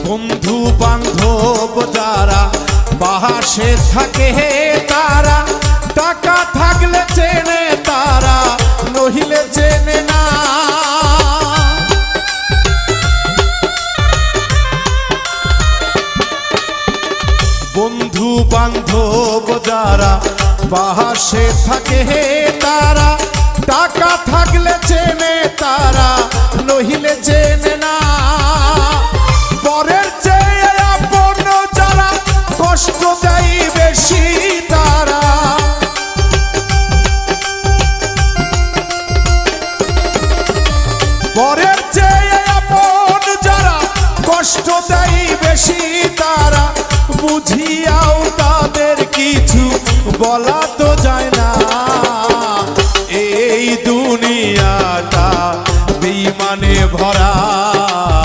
বন্ধু বান্ধব যারা পাশে থাকে তারা, টাকা থাকলে চেনে তারা, নহিলে চেনে না। বন্ধু বান্ধব যারা পাশে থাকে তারা, টাকা থাকলে চেনে তারা, নহিলে চেনে না।